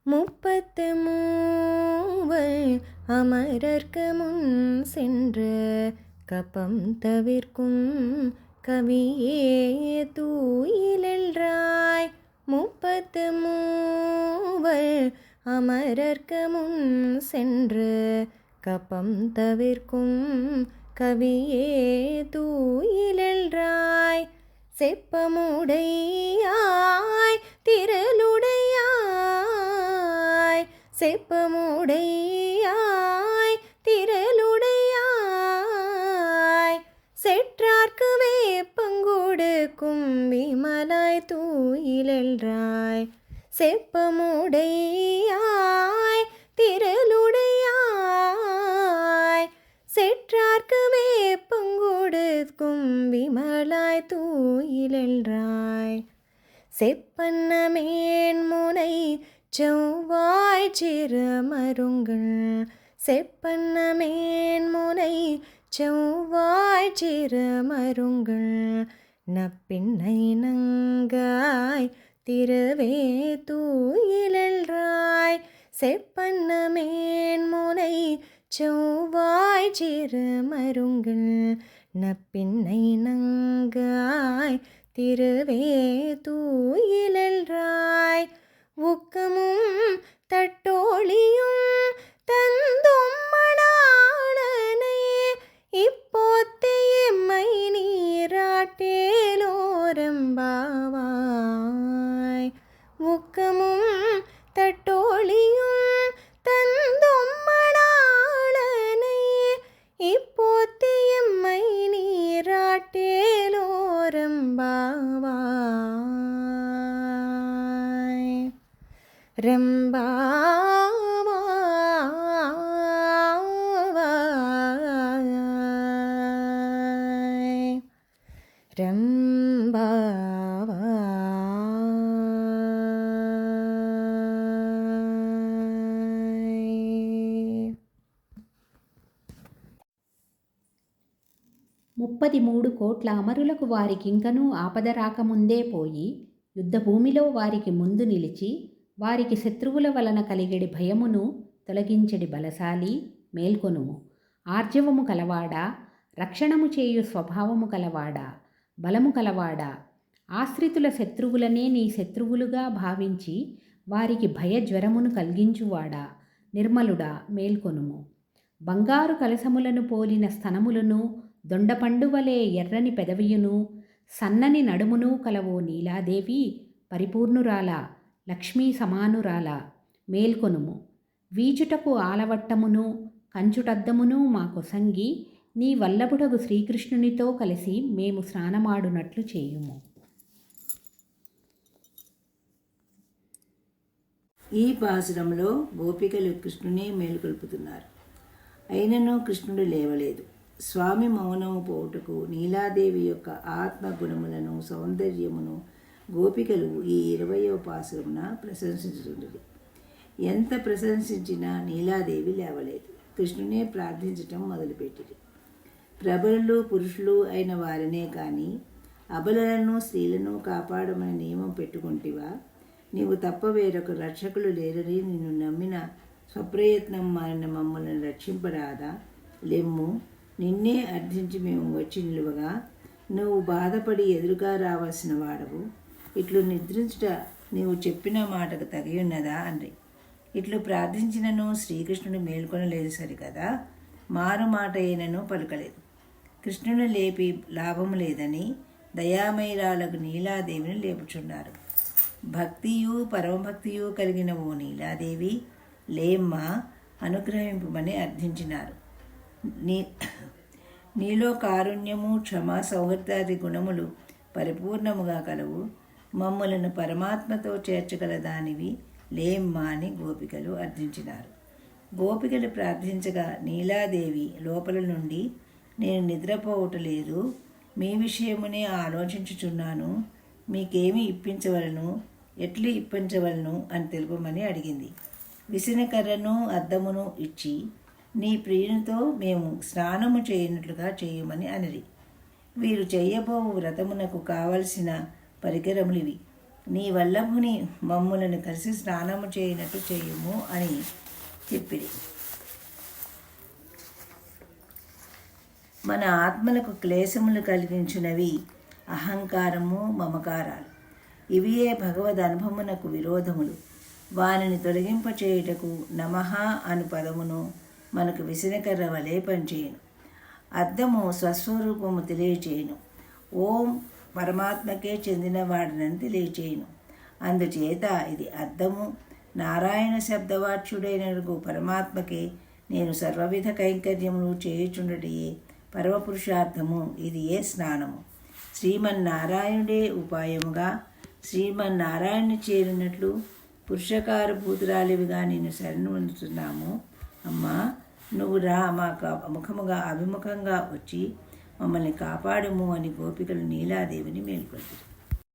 முப்பத்து அமரர்க்கு முன் சென்று கபம் தவிர்க்கும் கவியே தூயிலென்றாய். முப்பத்து அமரர்க்கு முன் சென்று கபம் தவிர்க்கும் கவியே தூயிலென்றாய். செப்பமுடையாய் திரளுடையாய், செப்பமுடையாய் திரளுடையாய், செற்றார்க்கு வேப்பங்கொடுக்கும் விமலாய் தூயிலென்றாய். செப்பமுடையாய் திரளுடையாய், செற்றார்க்கு வேப்பங்கொடுக்கும் விமலாய் தூயிலென்றாய். செப்பன்ன மேன்முனை செவ்வாய் சிறுமருங்கள், செப்பன்ன மேன்முனை செவ்வாய் சிறுமருங்கள், நப்பின்னை நங்காய் திருவே தூயிலென்றாய். செப்பன்ன மேன்முனை செவ்வாய் சிறுமருங்கள், நப்பின்னை நங்காய் திருவே தூயிலென்றாய். ஊக்கமும் தட்டோழியும் தந்தும் மணாளனை, இப்போத்தே எம்மை நீராட்டேலோரெம்பாவாய். ஊக்கமும் தட்டோழியும் தந்தும் மணாளனை, இப்போத்தே எம்மை நீராட்டேலோரெம்பாவாய். ரெம்பாவாய், ரெம்பாவாய். 33 కోట్ల అమరులకు వారికింకనూ ఆపద రాకముందే పోయి, యుద్ధభూమిలో వారికి ముందు నిలిచి, వారికి శత్రువుల వలన కలిగెడి భయమును తొలగించెడి బలశాలి మేల్కొనుము. ఆర్జవము కలవాడా, రక్షణము చేయు స్వభావము కలవాడా, బలము కలవాడా, ఆశ్రితుల శత్రువులనే నీ శత్రువులుగా భావించి వారికి భయజ్వరమును కలిగించువాడా, నిర్మలుడా మేల్కొనుము. బంగారు కలసములను పోలిన స్తనములను, దొండపండువలే ఎర్రని పెదవియును, సన్నని నడుమును కలవో నీలాదేవి, పరిపూర్ణురాల, లక్ష్మీ సమానురాల మేల్కొనుము. వీచుటకు ఆలవట్టమును కంచుటద్దమును మా కొసంగి, నీ వల్లభుడగు శ్రీకృష్ణునితో కలిసి మేము స్నానమాడునట్లు చేయుము. ఈ పాసురంలో గోపికలు కృష్ణునే మేలుకొల్పుతున్నారు. అయినను కృష్ణుడు లేవలేదు. స్వామి మౌనము పోవుటకు నీలాదేవి యొక్క ఆత్మగుణములను సౌందర్యమును గోపికలు ఈ 20వ పాసురమున ప్రశంసించుతున్నది. ఎంత ప్రశంసించినా నీలాదేవి లేవలేదు. కృష్ణునే ప్రార్థించటం మొదలుపెట్టింది. ప్రబలులు పురుషులు అయిన వారినే కానీ అబలలను స్త్రీలను కాపాడమని నియమం పెట్టుకుంటివా? నీవు తప్ప వేరొక రక్షకులు లేరని నిన్ను నమ్మిన స్వప్రయత్నం మారిన మమ్మల్ని రక్షింపరాదా? లెమ్ము, నిన్నే అర్థించి మేము వచ్చి నిలువగా నువ్వు బాధపడి ఎదురుగా రావాల్సిన వాడవు. ఇట్లు నిద్రించుట నీవు చెప్పిన మాటకు తగి ఉన్నదా అంది. ఇట్లు ప్రార్థించినను శ్రీకృష్ణుడు మేల్కొనలేదు సరికదా, మారు మాట అయినను పలుకలేదు. కృష్ణుని లేపి లాభము లేదని దయామయురాలకు నీలాదేవిని లేపుచున్నారు. భక్తియు పరమభక్తియు కలిగిన ఓ నీలాదేవి, లేమ్మా, అనుగ్రహింపమని అర్థించినారు. నీలో కారుణ్యము, క్షమ, సౌహృదాది గుణములు పరిపూర్ణముగా కలవు. మమ్ములను పరమాత్మతో చేర్చగల దానివి లేమ్మా అని గోపికలు అర్థించినారు. గోపికలు ప్రార్థించగా నీలాదేవి లోపల నుండి, నేను నిద్రపోవటలేదు, మీ విషయమునే ఆలోచించుచున్నాను, మీకేమి ఇప్పించవలను, ఎట్లు ఇప్పించవలను అని తెలుపమని అడిగింది. విసనకర్రను అద్దమును ఇచ్చి నీ ప్రియునితో మేము స్నానము చేయనట్లుగా చేయమని అనిరి. వీరు చేయబోవు వ్రతమునకు కావలసిన పరికరములివి. నీ వల్లభుని మమ్ములను కలిసి స్నానము చేయనట్టు చేయుము అని చెప్పిరి. మన ఆత్మలకు క్లేశములు కలిగించినవి అహంకారము, మమకారాలు. ఇవియే భగవద్ అనుభవమునకు విరోధములు. వానిని తొలగింపచేయుటకు నమః అను పదమును మనకు విసనకర్ర వలె పనిచేయును. అద్దము స్వస్వరూపము తెలియచేయును. ఓం పరమాత్మకే చెందినవాడినని తెలియచేయును. అందుచేత ఇది అద్దము. నారాయణ శబ్దవాచ్యుడైన పరమాత్మకే నేను సర్వవిధ కైంకర్యములు చేయుచుండటియే పరమపురుషార్థము. ఇది ఏ స్నానము. శ్రీమన్నారాయణుడే ఉపాయముగా శ్రీమన్నారాయణుని చేరినట్లు పురుషకారభూతురాలివిగా నేను శరణు పొందుతున్నాము. అమ్మా, నువ్వు రా, మాకు అభిముఖంగా వచ్చి మమ్మల్ని కాపాడుము అని గోపికలు నీలాదేవిని మేల్కొల్పారు.